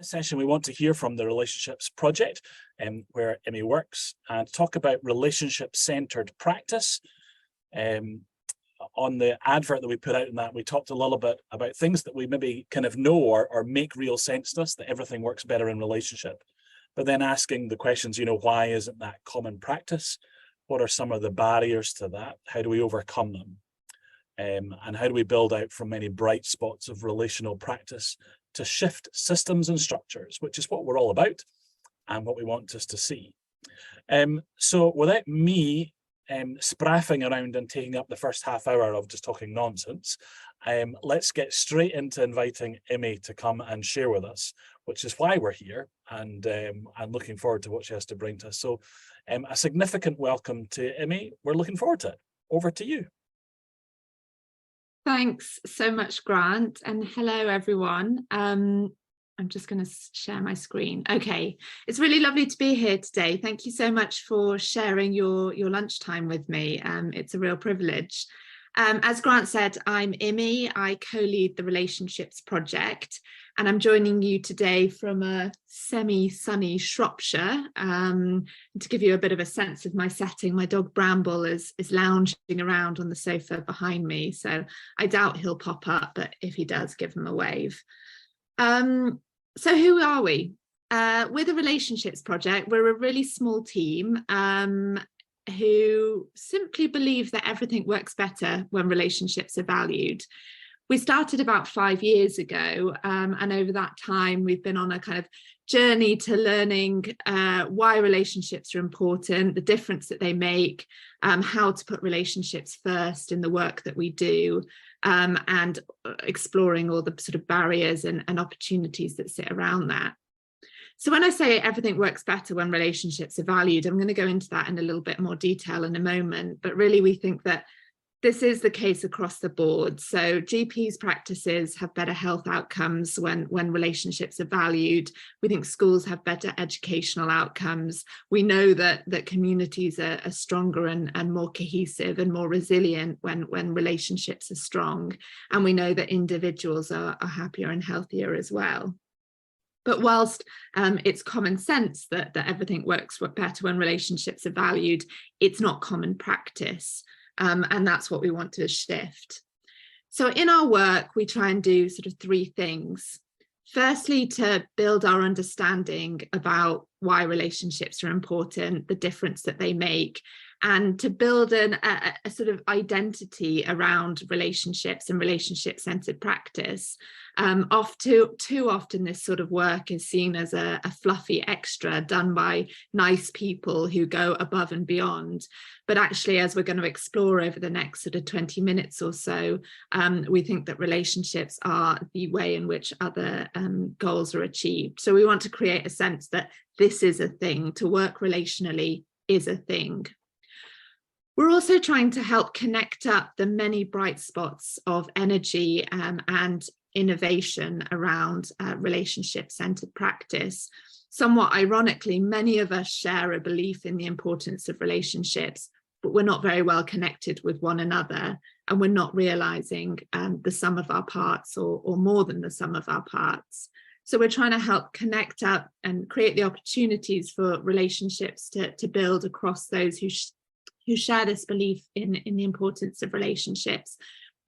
Session, we want to hear from the Relationships Project, where Emmy works, and talk about relationship-centered practice. On the advert that we put out in that, we talked a little bit about things that we maybe kind of know or make real sense to us, that everything works better in relationship. But then asking the questions, why isn't that common practice? What are some of the barriers to that? How do we overcome them? And how do we build out from many bright spots of relational practice to shift systems and structures, which is what we're all about and what we want us to see. So without me spraffing around and taking up the first half hour of just talking nonsense, let's get straight into inviting Emmy to come and share with us, which is why we're here, and looking forward to what she has to bring to us. So a significant welcome to Emmy. We're looking forward to it. Over to you. Thanks so much, Grant, and hello everyone. I'm just going to share my screen. Okay, it's really lovely to be here today. Thank you so much for sharing your lunchtime with me. It's a real privilege. As Grant said, I'm Emmy. I co-lead the Relationships Project, and I'm joining you today from a semi-sunny Shropshire. To give you a bit of a sense of my setting, my dog Bramble is lounging around on the sofa behind me, so I doubt he'll pop up, but if he does, give him a wave. So who are we? We're the Relationships Project. We're a really small team who simply believe that everything works better when relationships are valued. We started about 5 years ago, and over that time we've been on a kind of journey to learning why relationships are important, the difference that they make, how to put relationships first in the work that we do, and exploring all the sort of barriers and opportunities that sit around that. So when I say everything works better when relationships are valued, I'm going to go into that in a little bit more detail in a moment, but really we think that this is the case across the board. So GPs' practices have better health outcomes when relationships are valued. We think schools have better educational outcomes. We know that communities are stronger and more cohesive and more resilient when relationships are strong. And we know that individuals are happier and healthier as well. But whilst it's common sense that everything works better when relationships are valued, it's not common practice. And that's what we want to shift. So in our work, we try and do sort of 3 things. Firstly, to build our understanding about why relationships are important, the difference that they make, and to build a sort of identity around relationships and relationship-centered practice. Too often this sort of work is seen as a fluffy extra done by nice people who go above and beyond. But actually, as we're going to explore over the next sort of 20 minutes or so, we think that relationships are the way in which other goals are achieved. So we want to create a sense that this is a thing. To work relationally is a thing. We're also trying to help connect up the many bright spots of energy and innovation around relationship-centered practice. Somewhat ironically, many of us share a belief in the importance of relationships, but we're not very well connected with one another, and we're not realizing the sum of our parts or more than the sum of our parts. So we're trying to help connect up and create the opportunities for relationships to build across those who share this belief in the importance of relationships,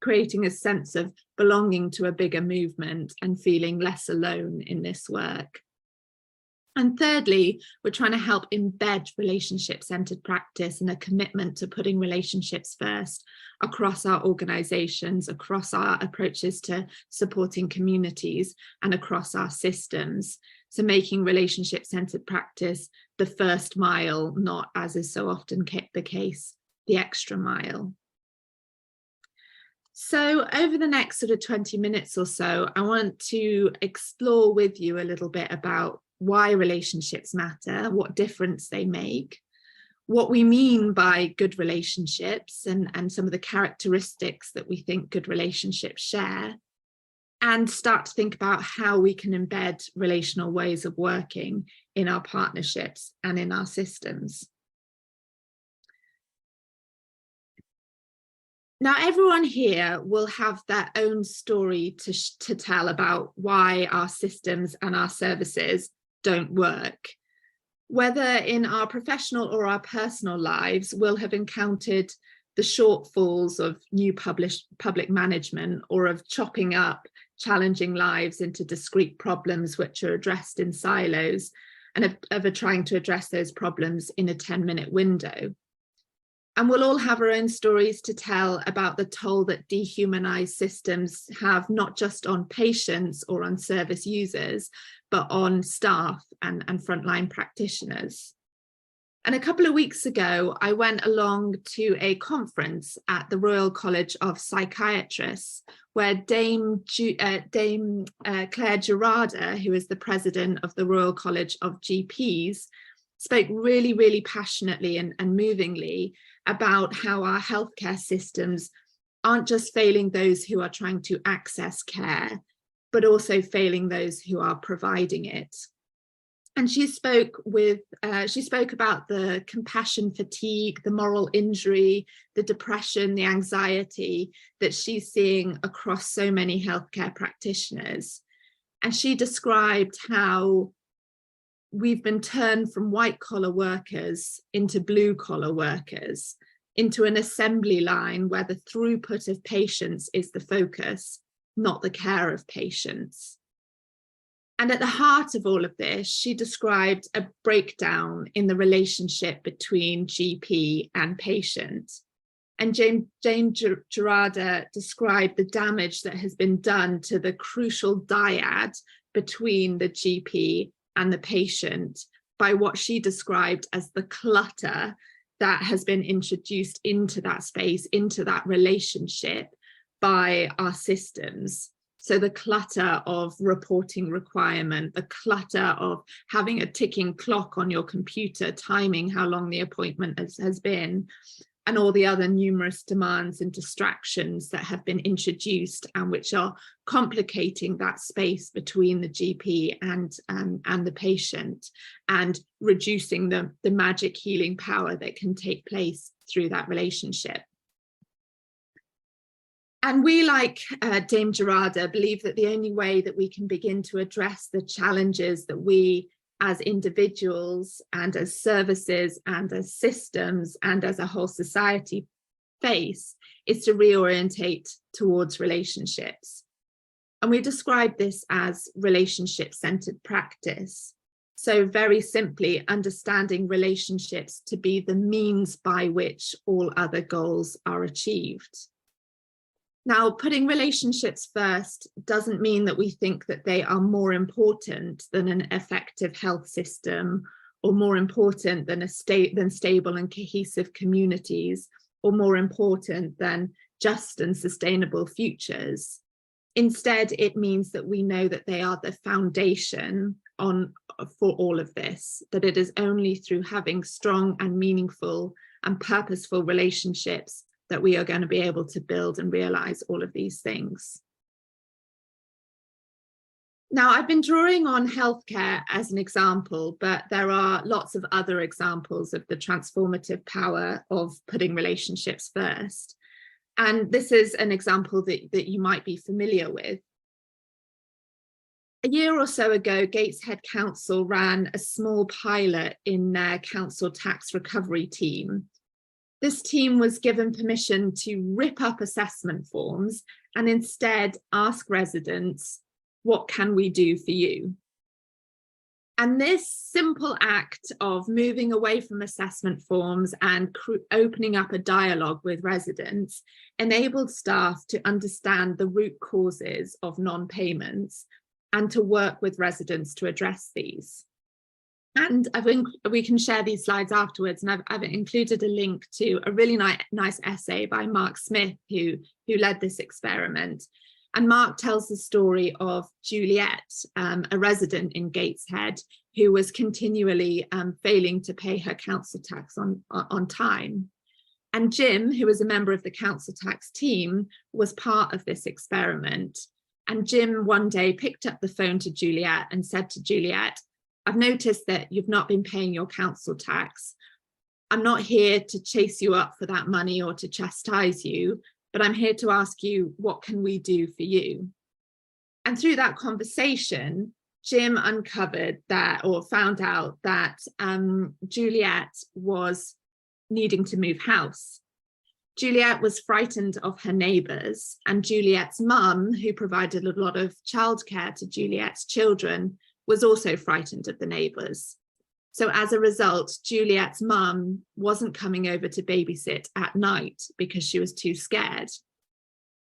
creating a sense of belonging to a bigger movement and feeling less alone in this work. And thirdly, we're trying to help embed relationship-centered practice and a commitment to putting relationships first across our organisations, across our approaches to supporting communities, and across our systems. So making relationship-centered practice the first mile, not, as is so often the case, the extra mile. So over the next sort of 20 minutes or so, I want to explore with you a little bit about why relationships matter, what difference they make, what we mean by good relationships and some of the characteristics that we think good relationships share, and start to think about how we can embed relational ways of working in our partnerships and in our systems. Now, everyone here will have their own story to tell about why our systems and our services don't work. Whether in our professional or our personal lives, we'll have encountered the shortfalls of new public management, or of chopping up challenging lives into discrete problems which are addressed in silos, and of trying to address those problems in a 10-minute window. And we'll all have our own stories to tell about the toll that dehumanized systems have, not just on patients or on service users, but on staff and frontline practitioners. And a couple of weeks ago, I went along to a conference at the Royal College of Psychiatrists, where Dame Claire Gerada, who is the president of the Royal College of GPs, spoke really, really passionately and movingly about how our healthcare systems aren't just failing those who are trying to access care, but also failing those who are providing it. And she spoke about the compassion fatigue, the moral injury, the depression, the anxiety that she's seeing across so many healthcare practitioners. And she described how we've been turned from white-collar workers into blue-collar workers, into an assembly line where the throughput of patients is the focus, not the care of patients. And at the heart of all of this, she described a breakdown in the relationship between GP and patient. And Dame Gerada described the damage that has been done to the crucial dyad between the GP and the patient by what she described as the clutter that has been introduced into that space, into that relationship by our systems. So the clutter of reporting requirement, the clutter of having a ticking clock on your computer, timing how long the appointment has been, and all the other numerous demands and distractions that have been introduced and which are complicating that space between the GP and the patient, and reducing the magic healing power that can take place through that relationship. And we, like Dame Gerada, believe that the only way that we can begin to address the challenges that we as individuals and as services and as systems and as a whole society face is to reorientate towards relationships. And we describe this as relationship-centered practice. So very simply, understanding relationships to be the means by which all other goals are achieved. Now, putting relationships first doesn't mean that we think that they are more important than an effective health system, or more important than stable and cohesive communities, or more important than just and sustainable futures. Instead, it means that we know that they are the foundation for all of this, that it is only through having strong and meaningful and purposeful relationships that we are going to be able to build and realize all of these things. Now, I've been drawing on healthcare as an example, but there are lots of other examples of the transformative power of putting relationships first. And this is an example that you might be familiar with. A year or so ago, Gateshead Council ran a small pilot in their council tax recovery team. This team was given permission to rip up assessment forms and instead ask residents, what can we do for you? And this simple act of moving away from assessment forms and opening up a dialogue with residents enabled staff to understand the root causes of non-payments and to work with residents to address these. And I think we can share these slides afterwards, and I've included a link to a really nice essay by Mark Smith, who led this experiment. And Mark tells the story of Juliet, a resident in Gateshead, who was continually failing to pay her council tax on time. And Jim, who was a member of the council tax team, was part of this experiment. And Jim one day picked up the phone to Juliet and said to Juliet, I've noticed that you've not been paying your council tax. I'm not here to chase you up for that money or to chastise you. but I'm here to ask you, what can we do for you? And through that conversation, Jim uncovered that, or found out that Juliet was needing to move house. Juliet was frightened of her neighbours, and Juliet's mum, who provided a lot of childcare to Juliet's children, was also frightened of the neighbours. So as a result, Juliet's mum wasn't coming over to babysit at night because she was too scared.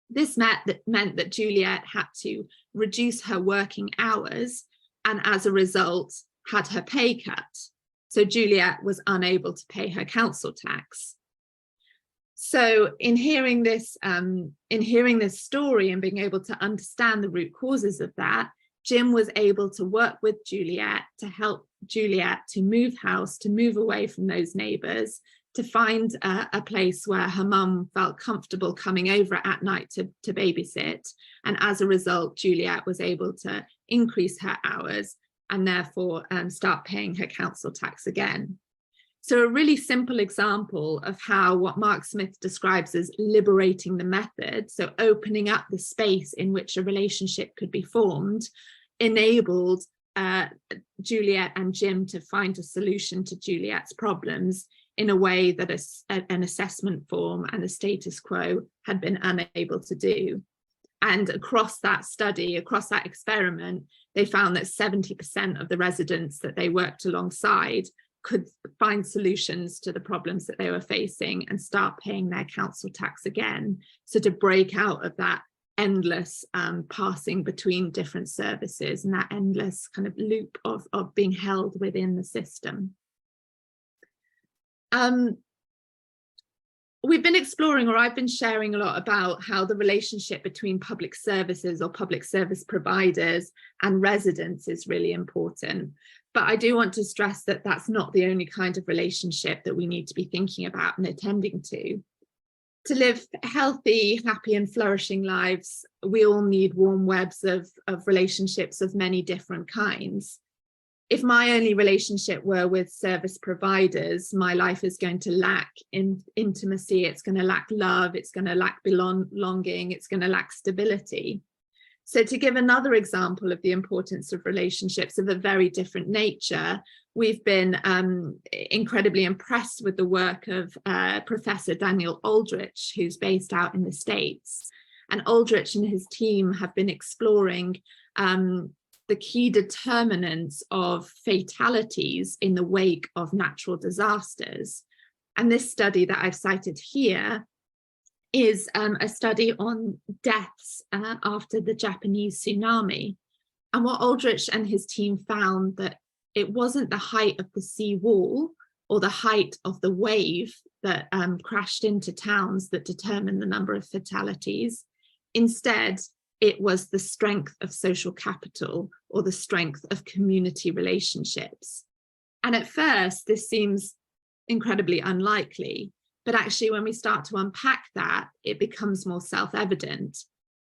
This meant that Juliet had to reduce her working hours, and as a result, had her pay cut. So Juliet was unable to pay her council tax. So in hearing this story and being able to understand the root causes of that, Jim was able to work with Juliet to help Juliet to move house, to move away from those neighbours, to find a place where her mum felt comfortable coming over at night to babysit. And as a result, Juliet was able to increase her hours and therefore start paying her council tax again. So a really simple example of how what Mark Smith describes as liberating the method, so opening up the space in which a relationship could be formed, enabled Juliet and Jim to find a solution to Juliet's problems in a way that an assessment form and a status quo had been unable to do. And across that study, across that experiment, they found that 70% of the residents that they worked alongside could find solutions to the problems that they were facing and start paying their council tax again. So to break out of that endless passing between different services and that endless kind of loop of being held within the system. We've been exploring, or I've been sharing a lot about how the relationship between public services or public service providers and residents is really important. But I do want to stress that that's not the only kind of relationship that we need to be thinking about and attending to. To live healthy, happy and flourishing lives, we all need warm webs of relationships of many different kinds. If my only relationship were with service providers, my life is going to lack intimacy, it's going to lack love, it's going to lack belonging, it's going to lack stability. So to give another example of the importance of relationships of a very different nature, we've been incredibly impressed with the work of Professor Daniel Aldrich, who's based out in the States. And Aldrich and his team have been exploring the key determinants of fatalities in the wake of natural disasters. And this study that I've cited here is a study on deaths after the Japanese tsunami. And what Aldrich and his team found that it wasn't the height of the sea wall or the height of the wave that crashed into towns that determined the number of fatalities. Instead, it was the strength of social capital or the strength of community relationships. And at first, this seems incredibly unlikely, but actually when we start to unpack that, it becomes more self-evident.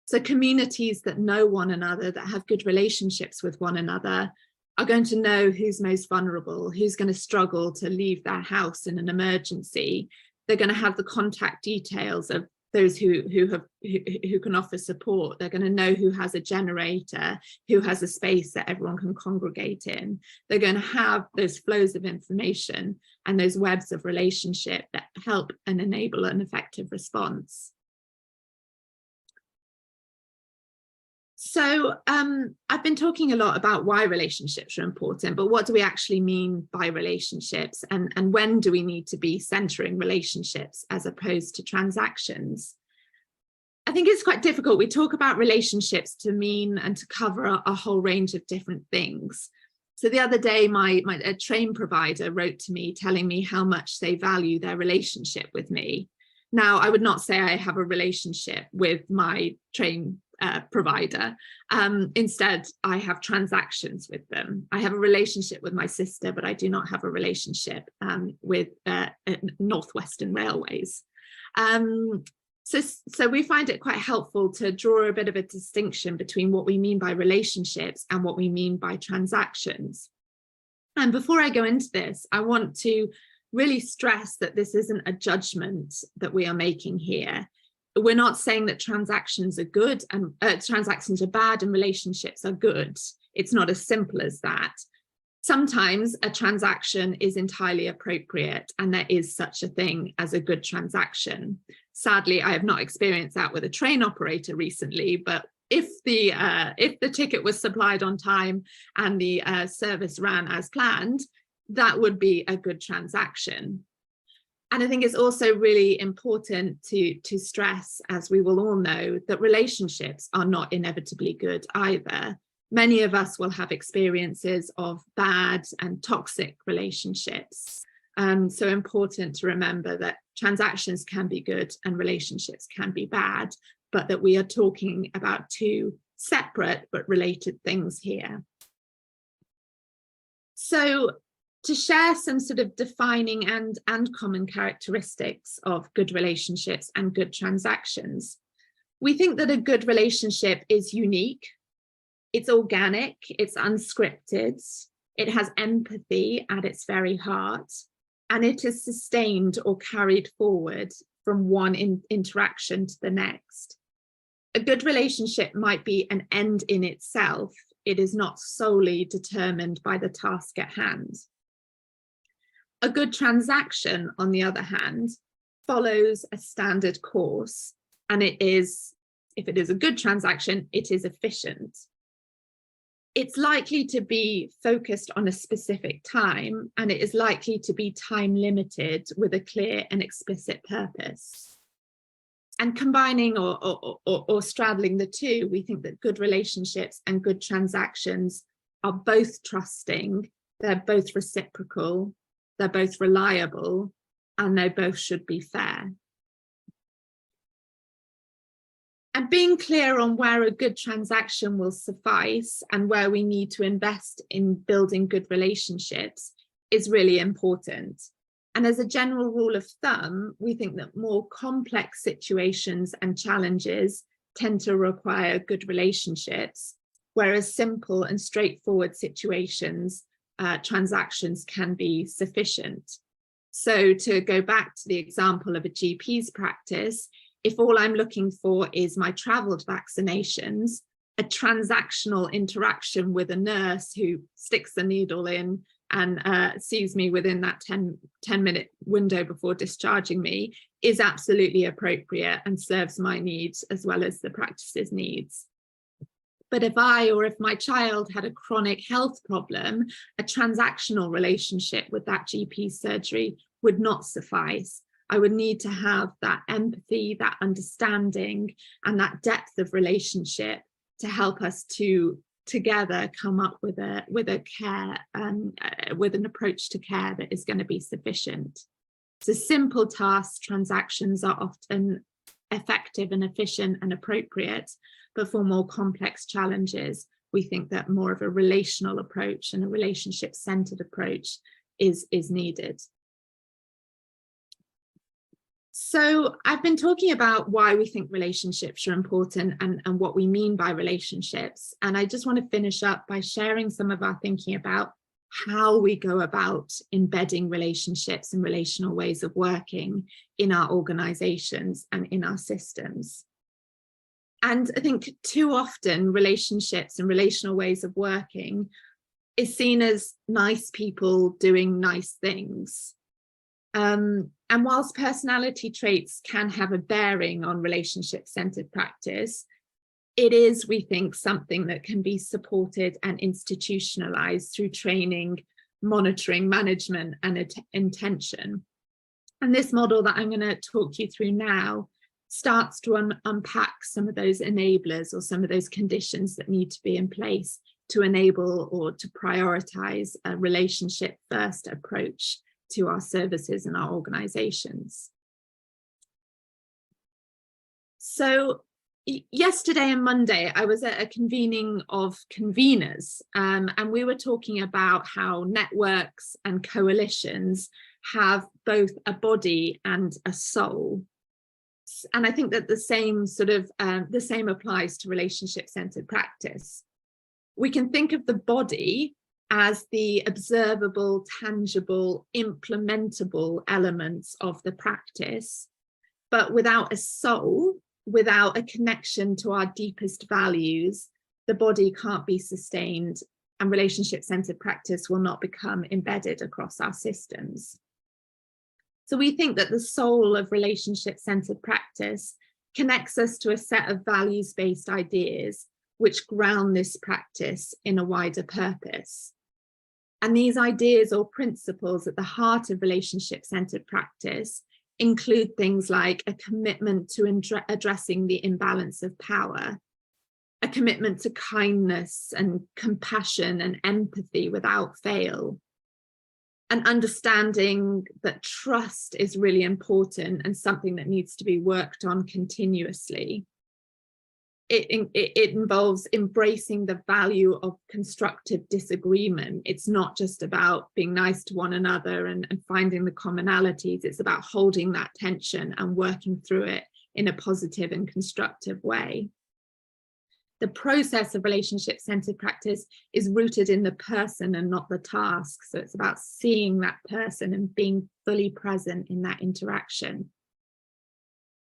So communities that know one another, that have good relationships with one another, are going to know who's most vulnerable, who's going to struggle to leave their house in an emergency. They're going to have the contact details of those who can offer support. They're going to know who has a generator, who has a space that everyone can congregate in. They're going to have those flows of information and those webs of relationship that help and enable an effective response. So I've been talking a lot about why relationships are important, but what do we actually mean by relationships, and when do we need to be centering relationships as opposed to transactions? I think it's quite difficult. We talk about relationships to mean and to cover a whole range of different things. So the other day, a train provider wrote to me telling me how much they value their relationship with me. Now, I would not say I have a relationship with my train provider. Instead, I have transactions with them. I have a relationship with my sister, but I do not have a relationship with Northwestern Railways. So we find it quite helpful to draw a bit of a distinction between what we mean by relationships and what we mean by transactions. And before I go into this, I want to really stress that this isn't a judgment that we are making here. we're not saying that transactions are good and transactions are bad and relationships are good. It's not as simple as that. Sometimes a transaction is entirely appropriate and there is such a thing as a good transaction. Sadly, I have not experienced that with a train operator recently, but if the ticket was supplied on time and the service ran as planned, that would be a good transaction. And I think it's also really important to stress, as we will all know, that relationships are not inevitably good either. Many of us will have experiences of bad and toxic relationships. So important to remember that transactions can be good and relationships can be bad, but that we are talking about two separate but related things here. So to share some sort of defining and common characteristics of good relationships and good transactions, we think that a good relationship is unique, it's organic, it's unscripted, it has empathy at its very heart, and it is sustained or carried forward from one interaction to the next. A good relationship might be an end in itself. It is not solely determined by the task at hand. A good transaction, on the other hand, follows a standard course, and it is, if it is a good transaction, it is efficient. It's likely to be focused on a specific time, and it is likely to be time limited with a clear and explicit purpose. And combining or straddling the two, we think that good relationships and good transactions are both trusting, they're both reciprocal, they're both reliable, and they both should be fair. And being clear on where a good transaction will suffice and where we need to invest in building good relationships is really important. And as a general rule of thumb, we think that more complex situations and challenges tend to require good relationships, whereas simple and straightforward situations, transactions can be sufficient. So to go back to the example of a GP's practice, if all I'm looking for is my travelled vaccinations, a transactional interaction with a nurse who sticks the needle in and sees me within that 10-minute window before discharging me is absolutely appropriate and serves my needs as well as the practice's needs. But if I or if my child had a chronic health problem, a transactional relationship with that GP surgery would not suffice. I would need to have that empathy, that understanding, and that depth of relationship to help us to together come up with a care, with an approach to care that is going to be sufficient. So simple tasks, transactions are often effective and efficient and appropriate, but for more complex challenges, we think that more of a relational approach and a relationship-centered approach is needed. So I've been talking about why we think relationships are important and what we mean by relationships. And I just want to finish up by sharing some of our thinking about how we go about embedding relationships and relational ways of working in our organizations and in our systems. And I think too often relationships and relational ways of working is seen as nice people doing nice things. And whilst personality traits can have a bearing on relationship-centered practice, it is, we think, something that can be supported and institutionalized through training, monitoring, management, and intention. And this model that I'm going to talk you through now starts to unpack some of those enablers or some of those conditions that need to be in place to enable or to prioritize a relationship-first approach to our services and our organizations. So yesterday and Monday, I was at a convening of conveners, and we were talking about how networks and coalitions have both a body and a soul. And I think that the same applies to relationship-centered practice. We can think of the body as the observable, tangible, implementable elements of the practice. But without a soul, without a connection to our deepest values, the body can't be sustained, and relationship-centered practice will not become embedded across our systems. So we think that the soul of relationship-centered practice connects us to a set of values-based ideas which ground this practice in a wider purpose. And these ideas or principles at the heart of relationship-centered practice include things like a commitment to addressing the imbalance of power, a commitment to kindness and compassion and empathy without fail, an understanding that trust is really important and something that needs to be worked on continuously. It involves embracing the value of constructive disagreement. It's not just about being nice to one another and finding the commonalities. It's about holding that tension and working through it in a positive and constructive way. The process of relationship-centered practice is rooted in the person and not the task. So it's about seeing that person and being fully present in that interaction.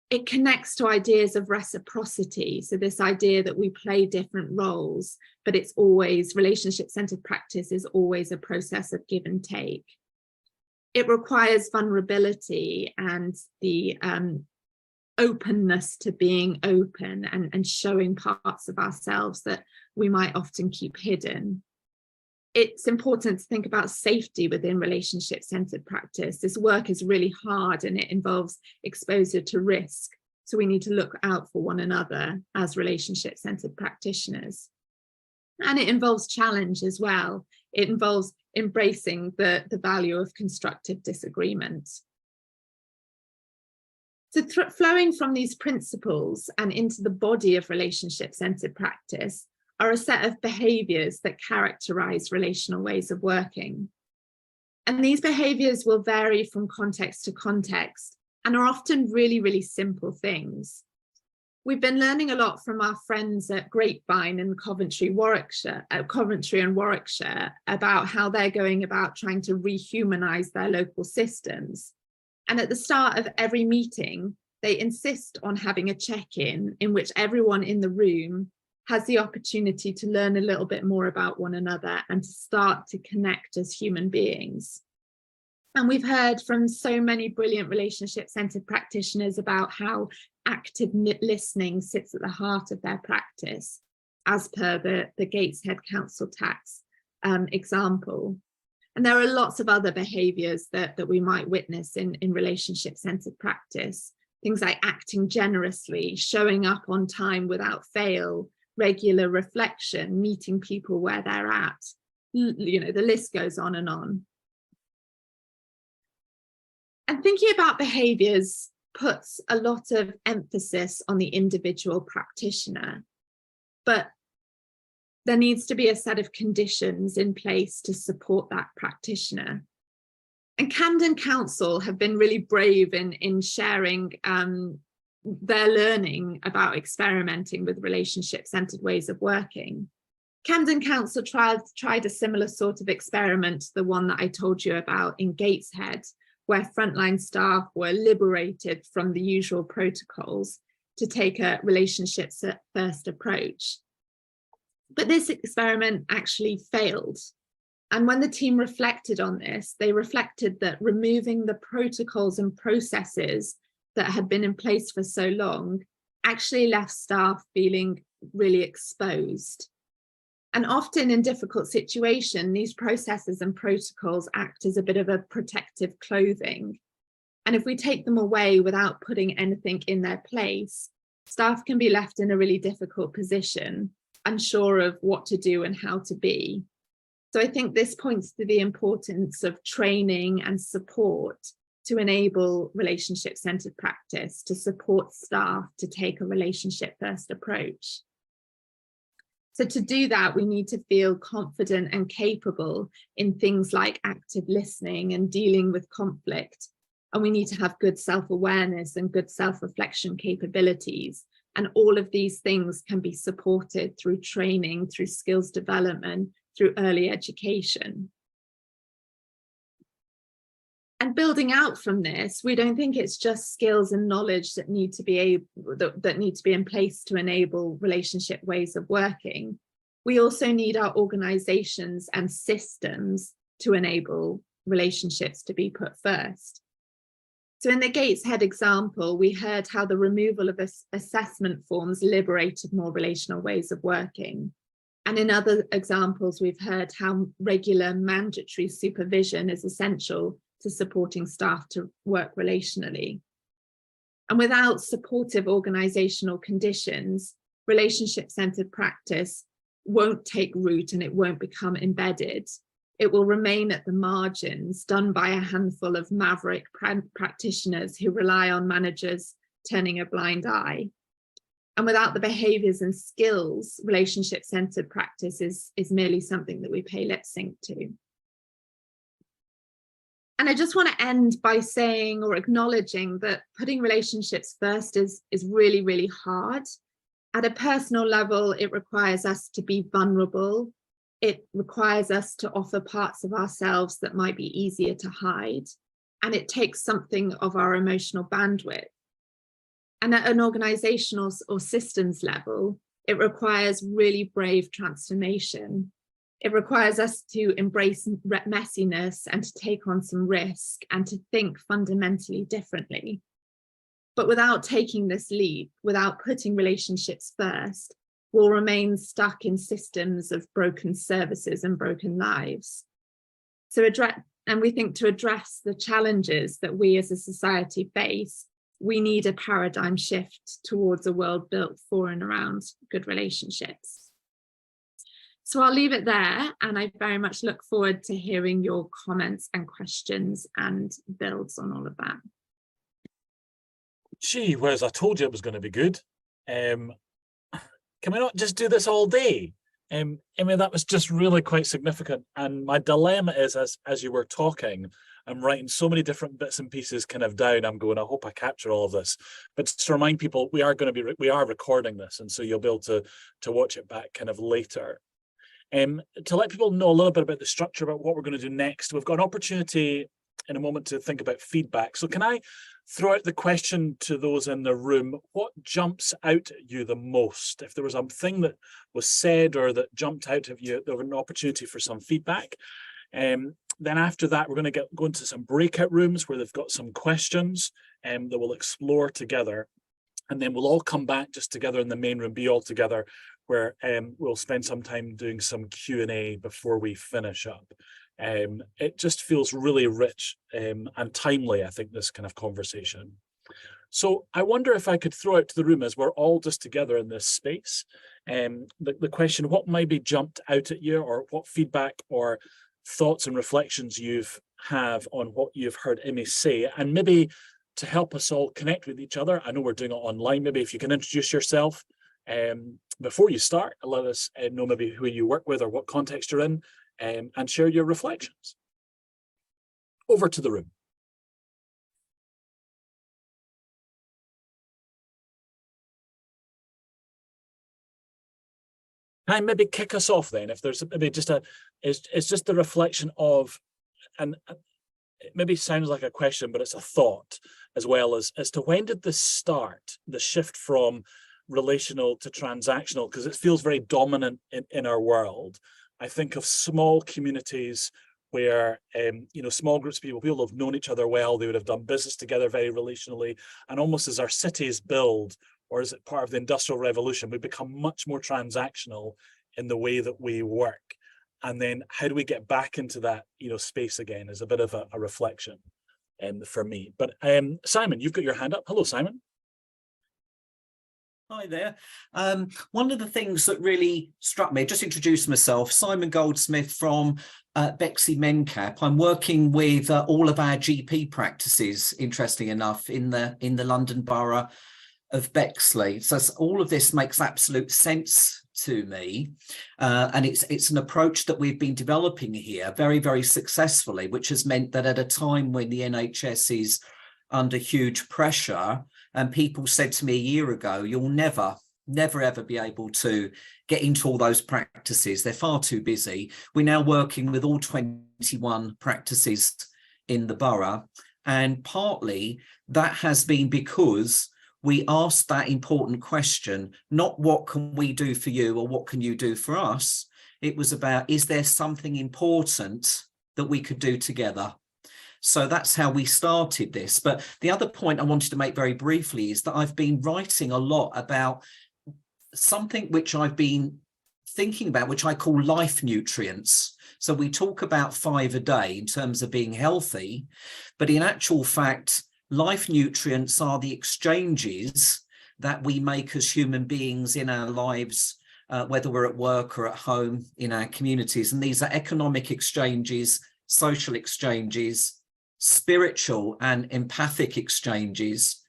It connects to ideas of reciprocity. So this idea that we play different roles, but it's always, relationship-centered practice is always a process of give and take. It requires vulnerability and the openness to being open and showing parts of ourselves that we might often keep hidden. It's important to think about safety within relationship-centered practice. This work is really hard and it involves exposure to risk. So we need to look out for one another as relationship-centered practitioners. And it involves challenge as well. It involves embracing the value of constructive disagreement. So flowing from these principles and into the body of relationship-centered practice are a set of behaviours that characterise relational ways of working. And these behaviours will vary from context to context and are often really, really simple things. We've been learning a lot from our friends at Grapevine in Coventry and Warwickshire about how they're going about trying to rehumanise their local systems. And at the start of every meeting, they insist on having a check-in in which everyone in the room has the opportunity to learn a little bit more about one another and to start to connect as human beings. And we've heard from so many brilliant relationship-centered practitioners about how active listening sits at the heart of their practice, as per the Gateshead Council Tax example. And there are lots of other behaviours that we might witness in relationship-centered practice. Things like acting generously, showing up on time without fail, regular reflection, meeting people where they're at. You know, the list goes on. And thinking about behaviours puts a lot of emphasis on the individual practitioner, but there needs to be a set of conditions in place to support that practitioner. And Camden Council have been really brave in sharing their learning about experimenting with relationship-centered ways of working. Camden Council tried a similar sort of experiment to the one that I told you about in Gateshead, where frontline staff were liberated from the usual protocols to take a relationship-first approach. But this experiment actually failed. And when the team reflected on this, they reflected that removing the protocols and processes that had been in place for so long actually left staff feeling really exposed. And often in difficult situations, these processes and protocols act as a bit of a protective clothing. And if we take them away without putting anything in their place, staff can be left in a really difficult position, unsure of what to do and how to be. So I think this points to the importance of training and support to enable relationship-centered practice, to support staff to take a relationship-first approach. So to do that, we need to feel confident and capable in things like active listening and dealing with conflict. And we need to have good self-awareness and good self-reflection capabilities. And all of these things can be supported through training, through skills development, through early education. And building out from this, we don't think it's just skills and knowledge that need to be in place to enable relationship ways of working. We also need our organizations and systems to enable relationships to be put first. So in the Gateshead example, we heard how the removal of assessment forms liberated more relational ways of working. And in other examples, we've heard how regular mandatory supervision is essential to supporting staff to work relationally. And without supportive organizational conditions, relationship-centered practice won't take root and it won't become embedded. It will remain at the margins, done by a handful of maverick practitioners who rely on managers turning a blind eye. And without the behaviors and skills, relationship-centered practice is merely something that we pay lip sync to. And I just want to end by saying or acknowledging that putting relationships first is really, really hard. At a personal level, it requires us to be vulnerable. It requires us to offer parts of ourselves that might be easier to hide. And it takes something of our emotional bandwidth. And at an organizational or systems level, it requires really brave transformation. It requires us to embrace messiness and to take on some risk and to think fundamentally differently. But without taking this leap, without putting relationships first, we'll remain stuck in systems of broken services and broken lives. And we think to address the challenges that we as a society face, we need a paradigm shift towards a world built for and around good relationships. So I'll leave it there, and I very much look forward to hearing your comments and questions and builds on all of that. Gee whiz, I told you it was going to be good. Can we not just do this all day? I mean, that was just really quite significant. And my dilemma is, as you were talking, I'm writing so many different bits and pieces kind of down. I'm going, I hope I capture all of this. But to remind people, we are recording this, and so you'll be able to watch it back kind of later. To let people know a little bit about the structure, about what we're going to do next, we've got an opportunity in a moment to think about feedback. So can I throw out the question to those in the room? What jumps out at you the most? If there was something that was said or that jumped out at you, there was an opportunity for some feedback. Then after that, we're going to go into some breakout rooms where they've got some questions that we'll explore together. And then we'll all come back just together in the main room, be all together, where we'll spend some time doing some Q&A before we finish up. It just feels really rich and timely, I think, this kind of conversation. So I wonder if I could throw out to the room, as we're all just together in this space, the question, what maybe jumped out at you, or what feedback or thoughts and reflections you've have on what you've heard Imi say, and maybe to help us all connect with each other. I know we're doing it online. Maybe if you can introduce yourself before you start, let us know maybe who you work with or what context you're in, and share your reflections. Over to the room. Can I maybe kick us off then? If there's maybe just it's just the reflection of, and it maybe sounds like a question, but it's a thought as well, as to when did this start, the shift from relational to transactional, because it feels very dominant in our world. I think of small communities where, small groups of people who have known each other well, they would have done business together very relationally, and almost as our cities build, or is it part of the Industrial Revolution, we become much more transactional in the way that we work. And then how do we get back into that, space again, is a bit of a reflection for me. But Simon, you've got your hand up. Hello, Simon. Hi there. One of the things that really struck me, just introduce myself, Simon Goldsmith from Bexley MenCap. I'm working with all of our GP practices, interesting enough, in the London Borough of Bexley. So all of this makes absolute sense to me, and it's an approach that we've been developing here very, very successfully, which has meant that at a time when the NHS is under huge pressure, and people said to me a year ago, you'll never ever be able to get into all those practices, they're far too busy. We're now working with all 21 practices in the borough. And partly that has been because we asked that important question, not what can we do for you or what can you do for us? It was about, is there something important that we could do together? So that's how we started this. But the other point I wanted to make very briefly is that I've been writing a lot about something which I've been thinking about, which I call life nutrients. So we talk about 5 a day in terms of being healthy, but in actual fact, life nutrients are the exchanges that we make as human beings in our lives, whether we're at work or at home in our communities. And these are economic exchanges, social exchanges, spiritual and empathic exchanges,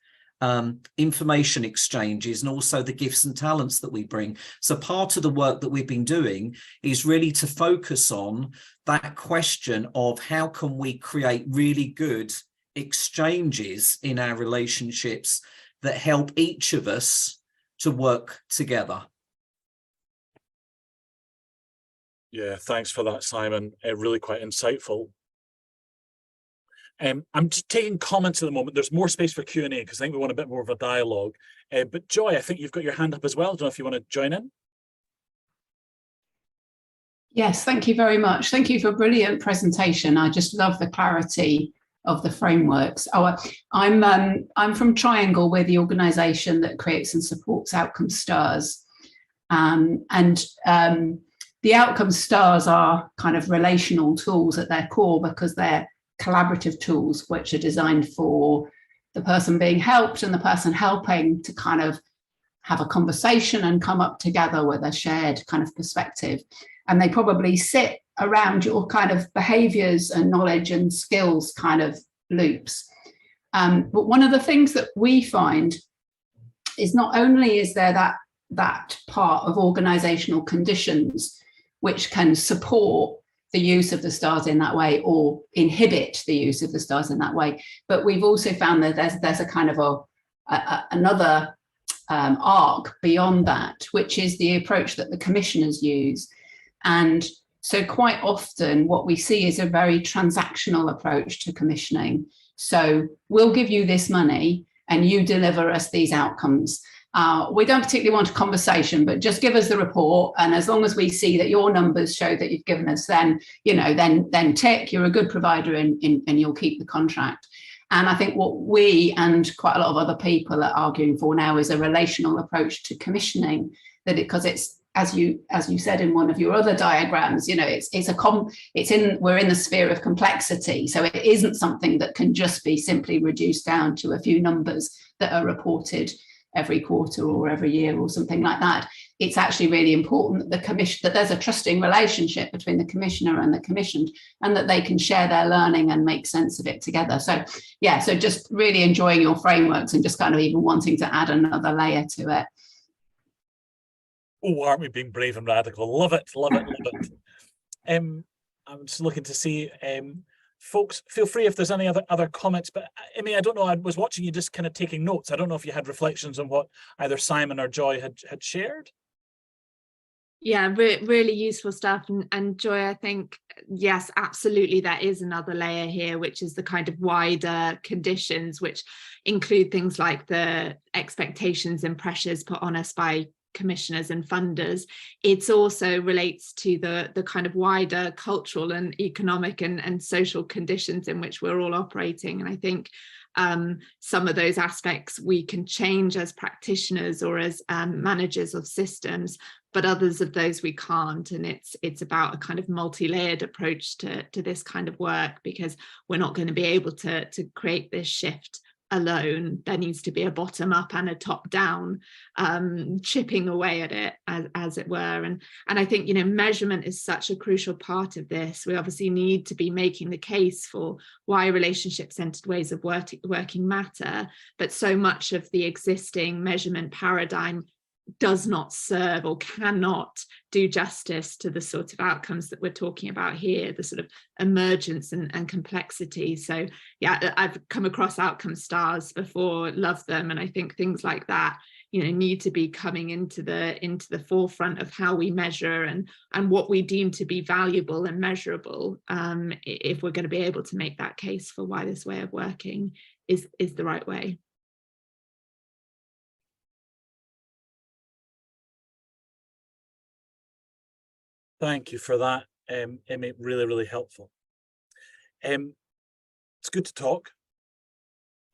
information exchanges, and also the gifts and talents that we bring. So part of the work that we've been doing is really to focus on that question of how can we create really good exchanges in our relationships that help each of us to work together. Yeah, thanks for that, Simon. Really quite insightful. I'm just taking comments at the moment. There's more space for Q&A because I think we want a bit more of a dialogue. But Joy, I think you've got your hand up as well. I don't know if you want to join in. Yes, thank you very much. Thank you for a brilliant presentation. I just love the clarity of the frameworks. I'm from Triangle. We're the organisation that creates and supports Outcome Stars. The Outcome Stars are kind of relational tools at their core because they're collaborative tools which are designed for the person being helped and the person helping to kind of have a conversation and come up together with a shared kind of perspective. And they probably sit around your kind of behaviours and knowledge and skills kind of loops. But one of the things that we find is not only is there that part of organisational conditions which can support the use of the stars in that way or inhibit the use of the stars in that way, but we've also found that there's a kind of another arc beyond that, which is the approach that the commissioners use. And so quite often what we see is a very transactional approach to commissioning. So we'll give you this money and you deliver us these outcomes. We don't particularly want a conversation, but just give us the report. And as long as we see that your numbers show that you've given us, then, you know, then tick, you're a good provider and you'll keep the contract. And I think what we and quite a lot of other people are arguing for now is a relational approach to commissioning, because it's, as you said in one of your other diagrams, you know, we're in the sphere of complexity. So it isn't something that can just be simply reduced down to a few numbers that are reported every quarter or every year or something like that. It's actually really important that that there's a trusting relationship between the commissioner and the commissioned, and that they can share their learning and make sense of it together. So yeah, so just really enjoying your frameworks and just kind of even wanting to add another layer to it. Oh, aren't we being brave and radical? Love it, love it, love it. I'm just looking to see, folks, feel free if there's any other comments, but I mean, I don't know, I was watching you just kind of taking notes. I don't know if you had reflections on what either Simon or Joy had shared. Yeah, really useful stuff. And Joy, I think, yes, absolutely, there is another layer here, which is the kind of wider conditions, which include things like the expectations and pressures put on us by commissioners and funders. It's also relates to the kind of wider cultural and economic and social conditions in which we're all operating. And I think some of those aspects we can change as practitioners or as managers of systems, but others of those we can't. And it's about a kind of multi-layered approach to this kind of work, because we're not going to be able to create this shift alone. There needs to be a bottom up and a top down chipping away at it, as it were. And I think, you know, measurement is such a crucial part of this. We obviously need to be making the case for why relationship centered ways of working matter, but so much of the existing measurement paradigm does not serve or cannot do justice to the sort of outcomes that we're talking about here, the sort of emergence and complexity. So yeah, I've come across outcome stars before, love them. And I think things like that, need to be coming into the forefront of how we measure and what we deem to be valuable and measurable, if we're going to be able to make that case for why this way of working is the right way. Thank you for that, Emmy. Really, really helpful. It's good to talk.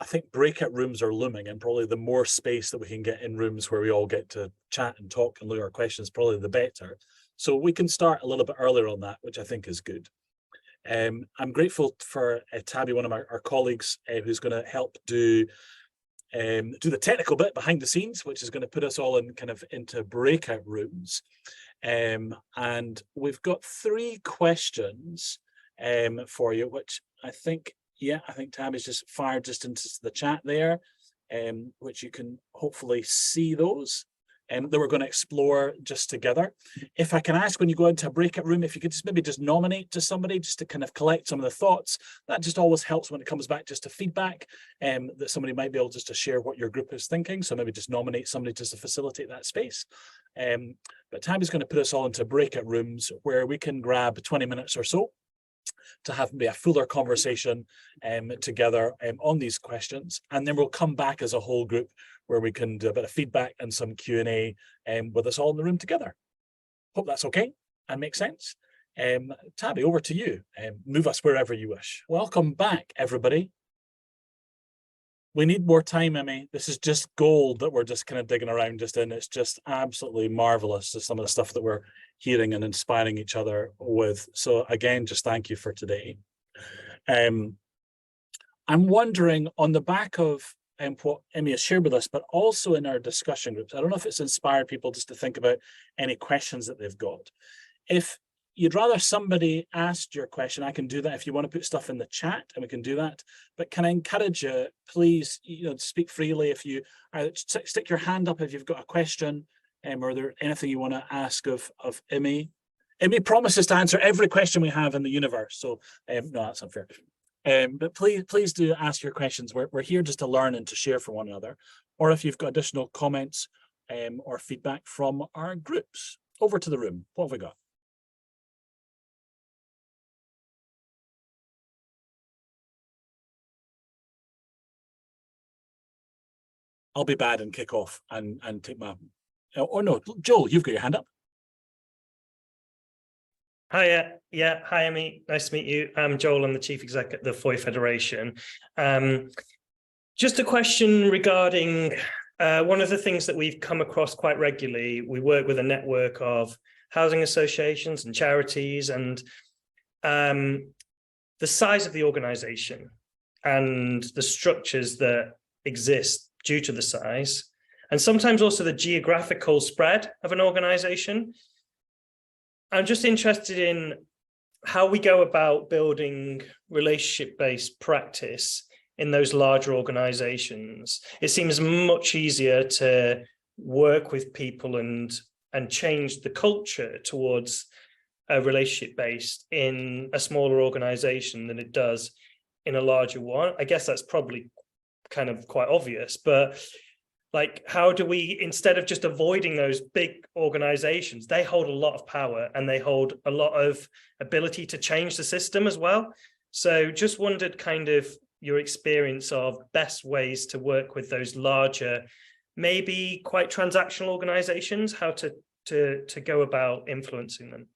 I think breakout rooms are looming, and probably the more space that we can get in rooms where we all get to chat and talk and look at our questions, probably the better. So we can start a little bit earlier on that, which I think is good. I'm grateful for Tabby, one of our colleagues, who's going to help do the technical bit behind the scenes, which is going to put us all in kind of into breakout rooms. And we've got 3 questions for you, which I think Tabby's just fired just into the chat there, which you can hopefully see those, that we're going to explore just together. If I can ask, when you go into a breakout room, if you could just maybe just nominate to somebody just to kind of collect some of the thoughts, that just always helps when it comes back just to feedback, that somebody might be able just to share what your group is thinking. So maybe just nominate somebody just to facilitate that space. But Tabby's going to put us all into breakout rooms where we can grab 20 minutes or so to have maybe a fuller conversation together on these questions, and then we'll come back as a whole group where we can do a bit of feedback and some Q&A with us all in the room together. Hope that's okay and makes sense. Tabby, over to you. Move us wherever you wish. Welcome back, everybody. We need more time, Emmy. This is just gold that we're just kind of digging around just in. It's just absolutely marvelous, just some of the stuff that we're hearing and inspiring each other with. So again, just thank you for today. I'm wondering, on the back of what Emmy has shared with us, but also in our discussion groups, I don't know if it's inspired people just to think about any questions that they've got. If you'd rather somebody asked your question, I can do that. If you want to put stuff in the chat, and we can do that. But can I encourage you, please, speak freely. If you stick your hand up if you've got a question, or there anything you want to ask of Emmy. Emmy promises to answer every question we have in the universe. So no, that's unfair. But please do ask your questions. We're here just to learn and to share for one another. Or if you've got additional comments or feedback from our groups. Over to the room. What have we got? I'll be bad and kick off and take my... Oh no, Joel, you've got your hand up. Hi, hi, Emmy. Nice to meet you. I'm Joel. I'm the Chief Exec at the FOI Federation. Just a question regarding one of the things that we've come across quite regularly. We work with a network of housing associations and charities, and the size of the organization and the structures that exist due to the size, and sometimes also the geographical spread of an organization. I'm just interested in how we go about building relationship-based practice in those larger organizations. It seems much easier to work with people and change the culture towards a relationship-based in a smaller organization than it does in a larger one. I guess that's probably kind of quite obvious, but like, how do we, instead of just avoiding those big organizations, they hold a lot of power and they hold a lot of ability to change the system as well. So just wondered kind of your experience of best ways to work with those larger, maybe quite transactional organizations, how to go about influencing them.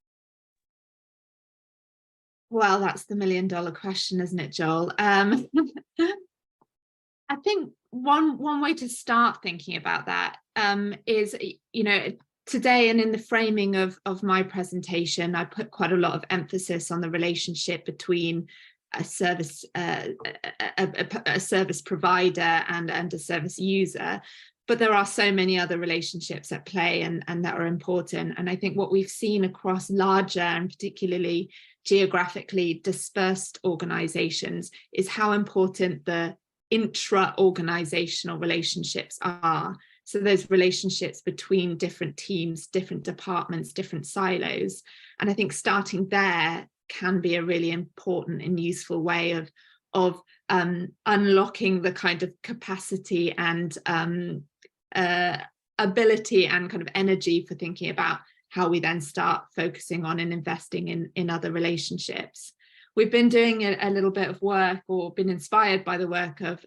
Well, that's the $1 million question, isn't it, Joel? I think one way to start thinking about that is, today and in the framing of my presentation, I put quite a lot of emphasis on the relationship between a service provider and a service user. But there are so many other relationships at play and that are important. And I think what we've seen across larger and particularly geographically dispersed organizations is how important the intra-organizational relationships are. So those relationships between different teams, different departments, different silos. And I think starting there can be a really important and useful way of unlocking the kind of capacity and ability and kind of energy for thinking about how we then start focusing on and investing in other relationships. We've been doing a little bit of work, or been inspired by the work of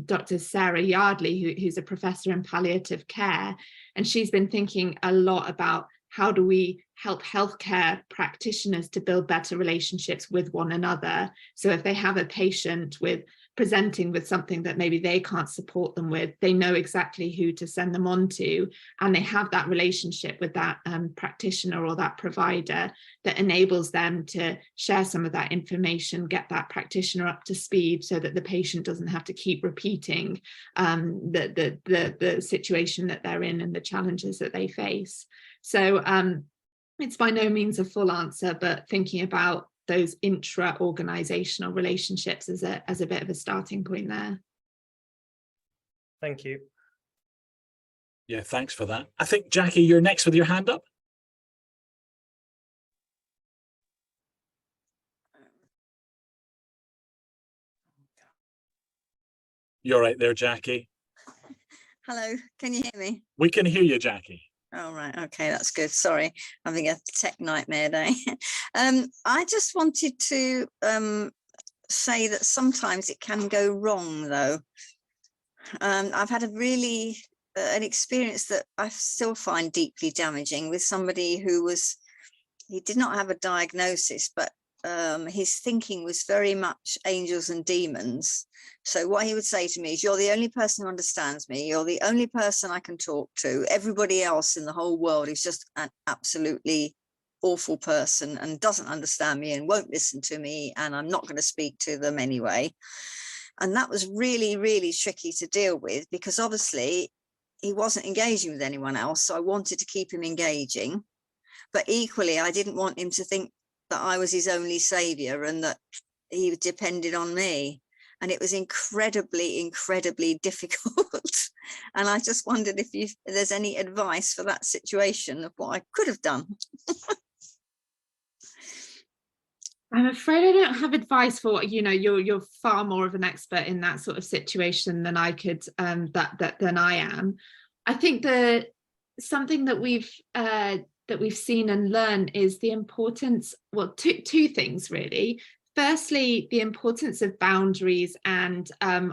Dr. Sarah Yardley, who's a professor in palliative care, and she's been thinking a lot about how do we help healthcare practitioners to build better relationships with one another. So if they have a patient presenting with something that maybe they can't support them with, they know exactly who to send them on to, and they have that relationship with that practitioner or that provider that enables them to share some of that information, get that practitioner up to speed so that the patient doesn't have to keep repeating the situation that they're in and the challenges that they face. So it's by no means a full answer, but thinking about those intra-organizational relationships as a bit of a starting point there. Thank you. Yeah, thanks for that. I think, Jackie, you're next with your hand up. You're right there, Jackie. Hello, can you hear me? We can hear you, Jackie. Oh, right. Okay, that's good. Sorry, having a tech nightmare day. I just wanted to say that sometimes it can go wrong, though. I've had an experience that I still find deeply damaging with somebody who he did not have a diagnosis, but his thinking was very much angels and demons. So what he would say to me is, you're the only person who understands me. You're the only person I can talk to. Everybody else in the whole world is just an absolutely awful person and doesn't understand me and won't listen to me, and I'm not going to speak to them anyway. And that was really, really tricky to deal with, because obviously he wasn't engaging with anyone else. So I wanted to keep him engaging, but equally I didn't want him to think that I was his only savior and that he depended on me. And it was incredibly, incredibly difficult. And I just wondered if there's any advice for that situation of what I could have done. I'm afraid I don't have advice for, you're far more of an expert in that sort of situation than I could, than I am. I think that something that we've seen and learned is the importance, well, two things really. Firstly, the importance of boundaries and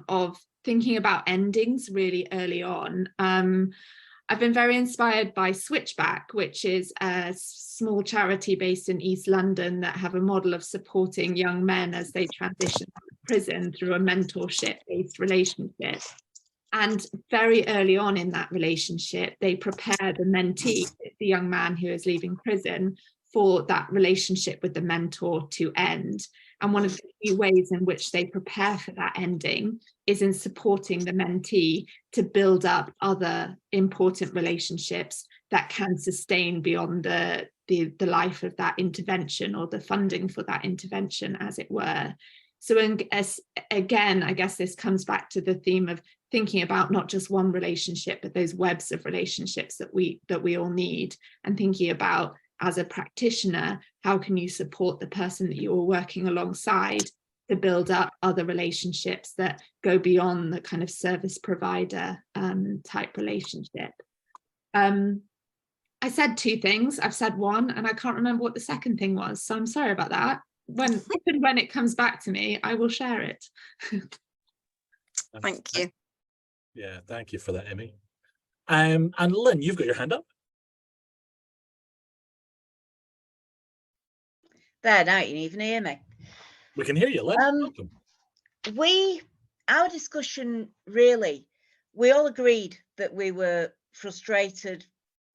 of thinking about endings really early on. I've been very inspired by Switchback, which is a small charity based in East London that have a model of supporting young men as they transition out of prison through a mentorship-based relationship. And very early on in that relationship, they prepare the mentee, the young man who is leaving prison, for that relationship with the mentor to end. And one of the key ways in which they prepare for that ending is in supporting the mentee to build up other important relationships that can sustain beyond the life of that intervention, or the funding for that intervention, as it were. So again, I guess this comes back to the theme of thinking about not just one relationship, but those webs of relationships that we all need, and thinking about, as a practitioner, how can you support the person that you're working alongside to build up other relationships that go beyond the kind of service provider type relationship. I said two things. I've said one and I can't remember what the second thing was, so I'm sorry about that. When it comes back to me, I will share it. Thank you. Yeah, thank you for that, Emmy. And Lynn, you've got your hand up. There, now you can even hear me. We can hear you, Lynn. Welcome. Our discussion, really, we all agreed that we were frustrated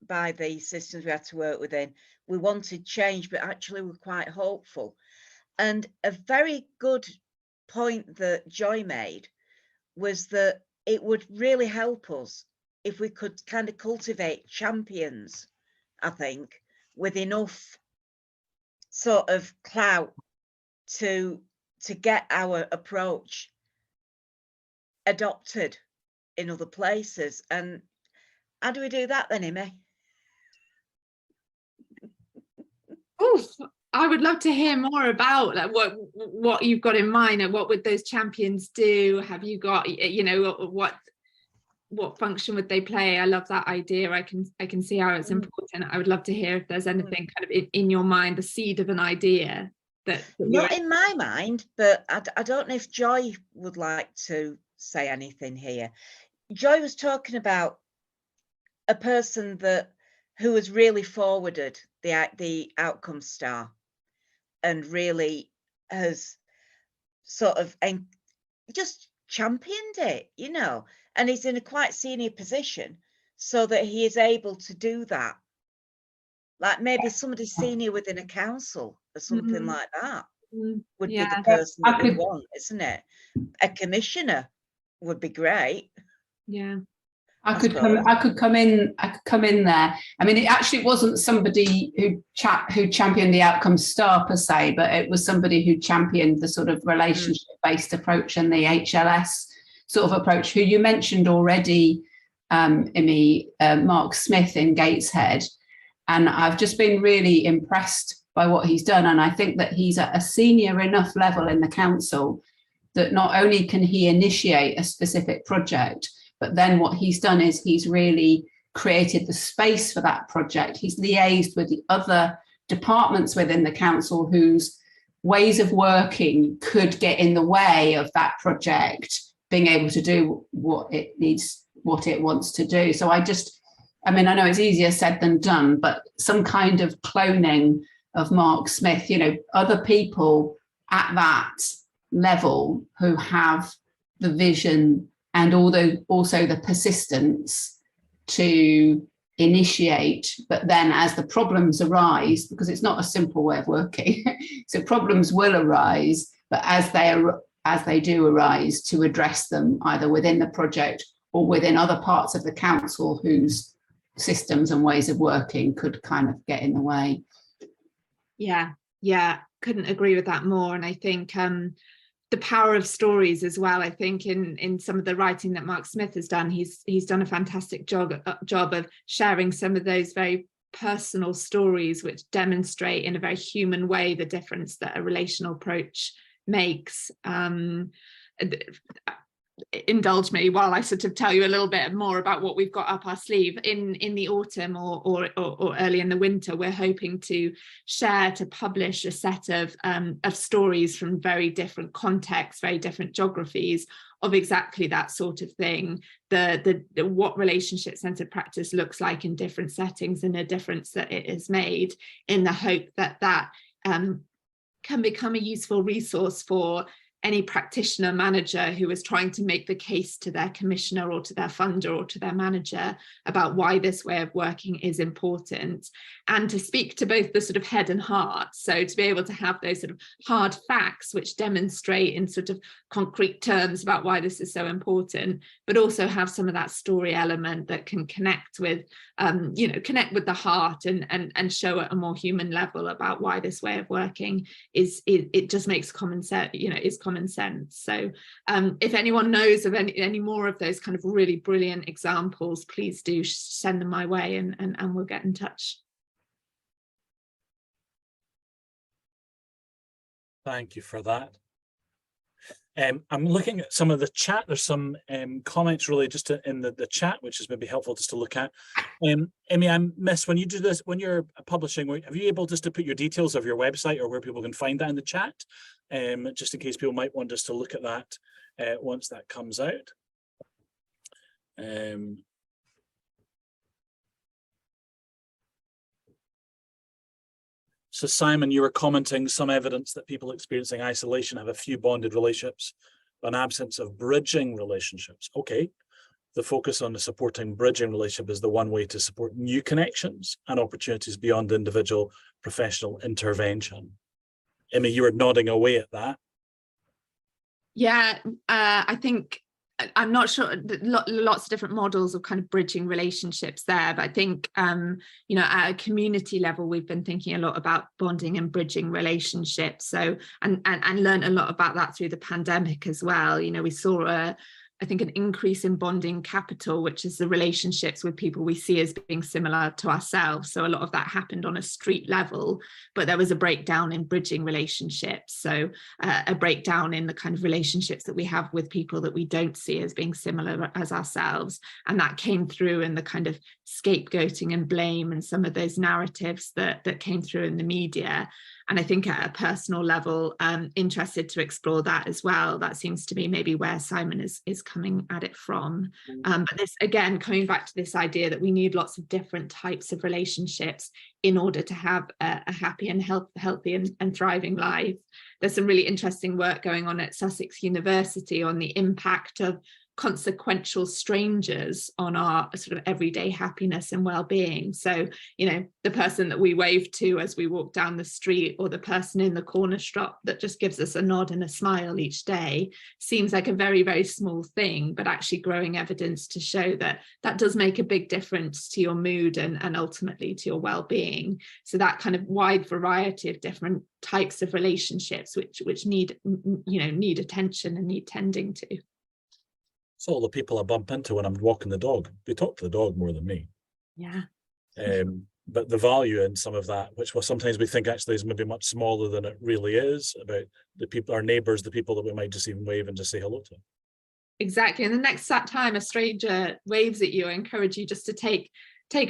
by the systems we had to work within. We wanted change, but actually we're quite hopeful. And a very good point that Joy made was that it would really help us if we could kind of cultivate champions, I think, with enough sort of clout to get our approach adopted in other places. And how do we do that then, Amy? Oof, I would love to hear more about what you've got in mind, and what would those champions do? Have you got, what what function would they play? I love that idea. I can see how it's important. I would love to hear if there's anything kind of in your mind, the seed of an idea that Not in my mind, but I don't know if Joy would like to say anything here. Joy was talking about a person who has really forwarded the outcome star and really has sort of just championed it, you know, and he's in a quite senior position so that he is able to do that. Like maybe somebody senior within a council or something like that would be the person that we want, isn't it? A commissioner would be great. Yeah. I could come in there. I mean, it actually wasn't somebody who championed the outcome star per se, but it was somebody who championed the sort of relationship-based approach and the HLS sort of approach, who you mentioned already, Imi, Mark Smith in Gateshead. And I've just been really impressed by what he's done. And I think that he's at a senior enough level in the council that not only can he initiate a specific project, but then what he's done is he's really created the space for that project. He's liaised with the other departments within the council whose ways of working could get in the way of that project being able to do what it needs, what it wants to do. So I mean, I know it's easier said than done, but some kind of cloning of Mark Smith, you know, other people at that level who have the vision and also the persistence to initiate, but then as the problems arise, because it's not a simple way of working, so problems will arise, but as they do arise, to address them either within the project or within other parts of the council whose systems and ways of working could kind of get in the way. Yeah, couldn't agree with that more. And I think the power of stories as well. I think in some of the writing that Mark Smith has done, he's done a fantastic job of sharing some of those very personal stories which demonstrate in a very human way the difference that a relational approach makes. Indulge me while I sort of tell you a little bit more about what we've got up our sleeve in the autumn or early in the winter. We're hoping to publish a set of stories from very different contexts, very different geographies of exactly that sort of thing. The what relationship-centered practice looks like in different settings and the difference that it has made, in the hope that can become a useful resource for any practitioner manager who is trying to make the case to their commissioner or to their funder or to their manager about why this way of working is important, and to speak to both the sort of head and heart. So to be able to have those sort of hard facts which demonstrate in sort of concrete terms about why this is so important, but also have some of that story element that can connect with the heart and show at a more human level about why this way of working it just makes common sense, is common sense. So if anyone knows of any more of those kind of really brilliant examples, please do send them my way and we'll get in touch. Thank you for that. I'm looking at some of the chat. There's some comments really just in the chat, which is maybe helpful just to look at. Amy, I miss when you do this, when you're publishing, are you able just to put your details of your website or where people can find that in the chat? Just in case people might want us to look at that once that comes out. So Simon, you were commenting some evidence that people experiencing isolation have a few bonded relationships, an absence of bridging relationships. Okay, the focus on the supporting bridging relationship is the one way to support new connections and opportunities beyond individual professional intervention. Emmy, you were nodding away at that. Yeah, I think I'm not sure, lots of different models of kind of bridging relationships there, but I think, at a community level, we've been thinking a lot about bonding and bridging relationships. So, and learned a lot about that through the pandemic as well. We saw I think, an increase in bonding capital, which is the relationships with people we see as being similar to ourselves. So a lot of that happened on a street level, but there was a breakdown in bridging relationships. So a breakdown in the kind of relationships that we have with people that we don't see as being similar as ourselves. And that came through in the kind of scapegoating and blame and some of those narratives that came through in the media. And I think at a personal level, interested to explore that as well. That seems to be maybe where Simon is coming at it from. But this, again, coming back to this idea that we need lots of different types of relationships in order to have a happy and healthy and thriving life. There's some really interesting work going on at Sussex University on the impact of consequential strangers on our sort of everyday happiness and well-being. So, you know, the person that we wave to as we walk down the street, or the person in the corner shop that just gives us a nod and a smile each day, seems like a very, very small thing, but actually growing evidence to show that that does make a big difference to your mood and ultimately to your well-being. So that kind of wide variety of different types of relationships which need attention and need tending to. It's all the people I bump into when I'm walking the dog. They talk to the dog more than me. Yeah. But the value in some of that, which sometimes we think actually is maybe much smaller than it really is, about the people, our neighbours, the people that we might just even wave and just say hello to. Exactly. And the next time a stranger waves at you, I encourage you just to take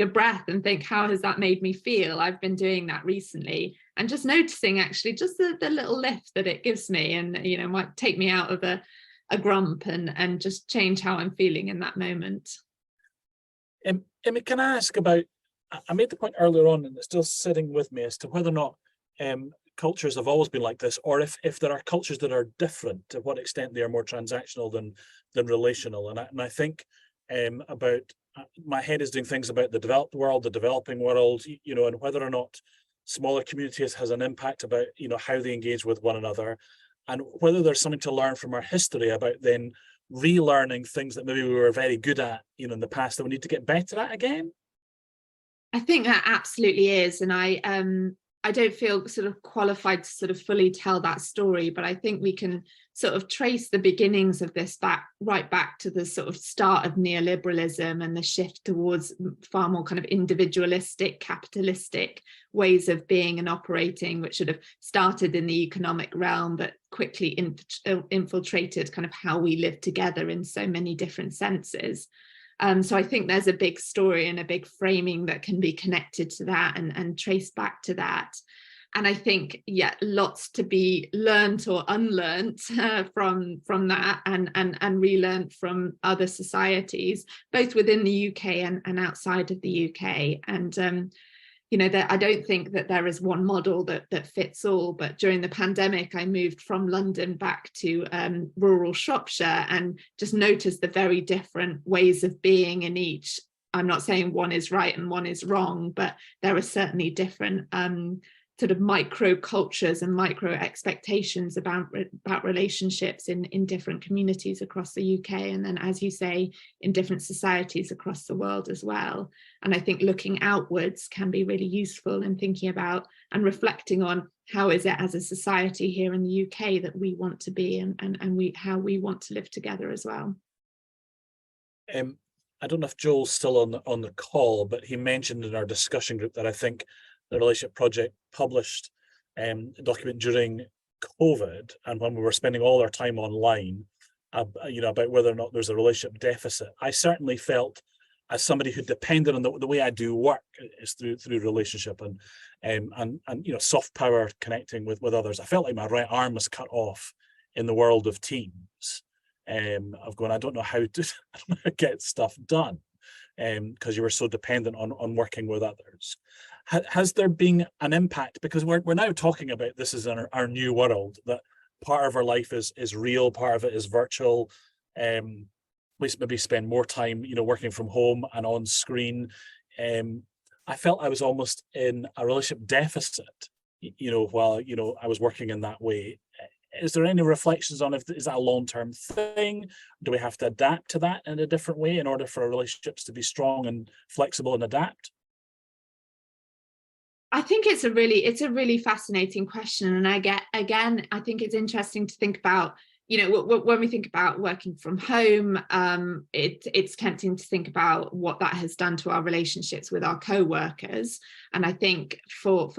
a breath and think, how has that made me feel? I've been doing that recently, and just noticing actually just the little lift that it gives me, and, you know, might take me out of a grump and just change how I'm feeling in that moment. Emmy, can I ask about, I made the point earlier on, and it's still sitting with me, as to whether or not cultures have always been like this, or if there are cultures that are different, to what extent they are more transactional than relational. And I think about, my head is doing things about the developed world, the developing world, you know, and whether or not smaller communities has an impact about, you know, how they engage with one another, and whether there's something to learn from our history about then relearning things that maybe we were very good at, you know, in the past, that we need to get better at again. I think that absolutely is, and I don't feel sort of qualified to sort of fully tell that story, but I think we can sort of trace the beginnings of this right back to the sort of start of neoliberalism and the shift towards far more kind of individualistic, capitalistic ways of being and operating, which sort of started in the economic realm, but quickly infiltrated kind of how we live together in so many different senses. So I think there's a big story and a big framing that can be connected to that and traced back to that. And I think, yeah, lots to be learnt or unlearnt from that and relearnt from other societies, both within the UK and outside of the UK. And you know, I don't think that there is one model that fits all, but during the pandemic, I moved from London back to rural Shropshire and just noticed the very different ways of being in each. I'm not saying one is right and one is wrong, but there are certainly different sort of micro cultures and micro expectations about relationships in different communities across the UK, and then, as you say, in different societies across the world as well. And I think looking outwards can be really useful in thinking about and reflecting on how is it as a society here in the UK that we want to be, and how we want to live together as well. I don't know if Joel's still on the call, but he mentioned in our discussion group that I think the Relationship Project published a document during COVID, and when we were spending all our time online, you know, about whether or not there's a relationship deficit. I certainly felt, as somebody who depended on the way I do work is through relationship and you know, soft power, connecting with others. I felt like my right arm was cut off in the world of Teams, of going, I don't know how to get stuff done, because you were so dependent on working with others. Has there been an impact? Because we're now talking about this as our new world, that part of our life is real, part of it is virtual. We maybe spend more time, you know, working from home and on screen. I felt I was almost in a relationship deficit, you know, while, you know, I was working in that way. Is there any reflections on is that a long-term thing? Do we have to adapt to that in a different way in order for our relationships to be strong and flexible and adapt? I think it's a really fascinating question, and I think it's interesting to think about when we think about working from home, it's tempting to think about what that has done to our relationships with our co-workers. And I think for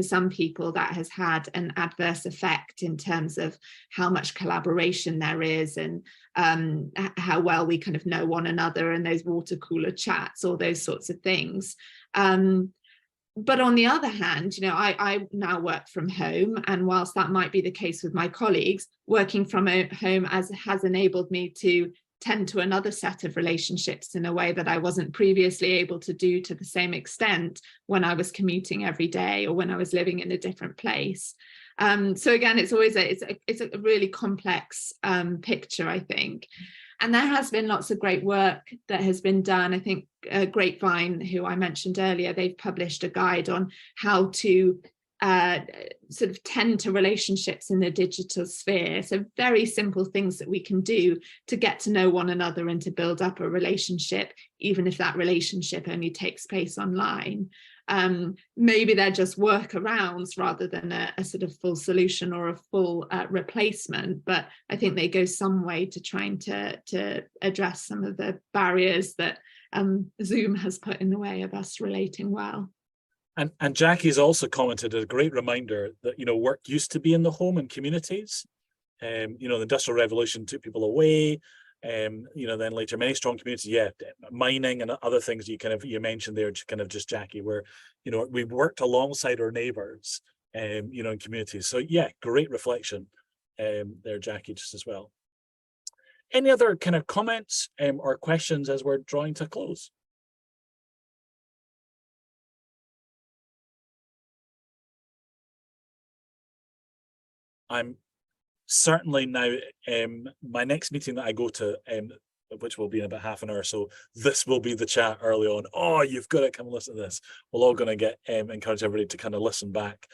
some people that has had an adverse effect in terms of how much collaboration there is, and how well we kind of know one another, and those water cooler chats, all those sorts of things. But on the other hand, I now work from home, and whilst that might be the case with my colleagues, working from home has enabled me to tend to another set of relationships in a way that I wasn't previously able to do to the same extent when I was commuting every day or when I was living in a different place. So again, it's always it's a really complex picture, I think. And there has been lots of great work that has been done. I think Grapevine, who I mentioned earlier, they've published a guide on how to sort of tend to relationships in the digital sphere. So very simple things that we can do to get to know one another and to build up a relationship, even if that relationship only takes place online. Maybe they're just workarounds rather than a sort of full solution or a full replacement, but I think they go some way to trying to address some of the barriers that Zoom has put in the way of us relating well. And Jackie's also commented a great reminder that, work used to be in the home and communities. The Industrial Revolution took people away. Then later many strong communities, mining and other things you mentioned there, kind of just Jackie, where we worked alongside our neighbors in communities. So great reflection there, Jackie, just as well. Any other kind of comments or questions as we're drawing to close? I'm certainly now, my next meeting that I go to, which will be in about half an hour, so this will be the chat early on. Oh, you've got to come and listen to this. We're all going to get encourage everybody to kind of listen back.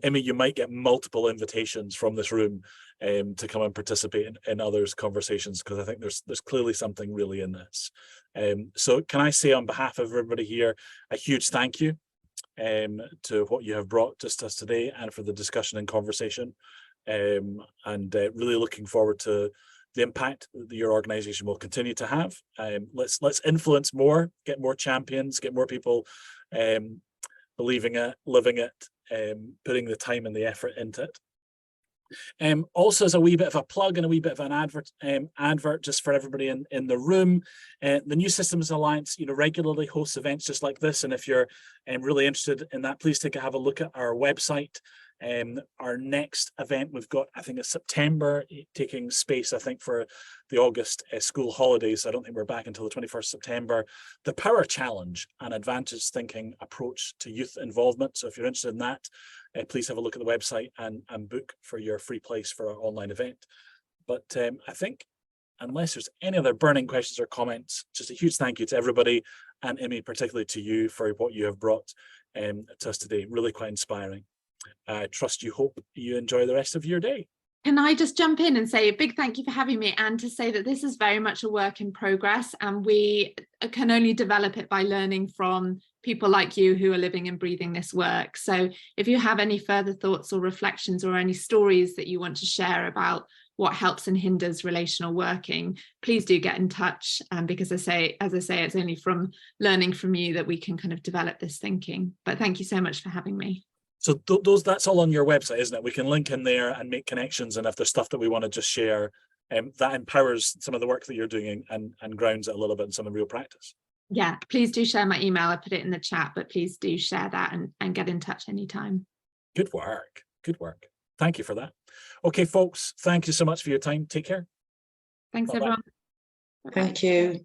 Emmy, you might get multiple invitations from this room to come and participate in others' conversations, because I think there's clearly something really in this. So can I say on behalf of everybody here, a huge thank you to what you have brought to us today and for the discussion and conversation. Really looking forward to the impact that your organization will continue to have. Let's influence more, get more champions, get more people believing it, living it, putting the time and the effort into it. Also, as a wee bit of a plug and a wee bit of an advert just for everybody in the room, the New Systems Alliance regularly hosts events just like this, and if you're really interested in that, please have a look at our website. Our next event we've got, I think it's September, taking space, I think, for the August school holidays. I don't think we're back until the 21st September. The Power Challenge, an advantage thinking approach to youth involvement. So if you're interested in that, please have a look at the website and book for your free place for our online event. But I think, unless there's any other burning questions or comments, just a huge thank you to everybody, and Emmy, particularly to you for what you have brought to us today. Really quite inspiring. I hope you enjoy the rest of your day. Can I just jump in and say a big thank you for having me, and to say that this is very much a work in progress, and we can only develop it by learning from people like you who are living and breathing this work. So if you have any further thoughts or reflections or any stories that you want to share about what helps and hinders relational working, please do get in touch, because as I say, it's only from learning from you that we can kind of develop this thinking. But thank you so much for having me. So that's all on your website, isn't it? We can link in there and make connections, and if there's stuff that we want to just share, that empowers some of the work that you're doing and grounds it a little bit in some real practice. Yeah, please do share my email. I put it in the chat, but please do share that and get in touch anytime. Good work. Good work. Thank you for that. Okay, folks, thank you so much for your time. Take care. Thanks, everyone. Thank you.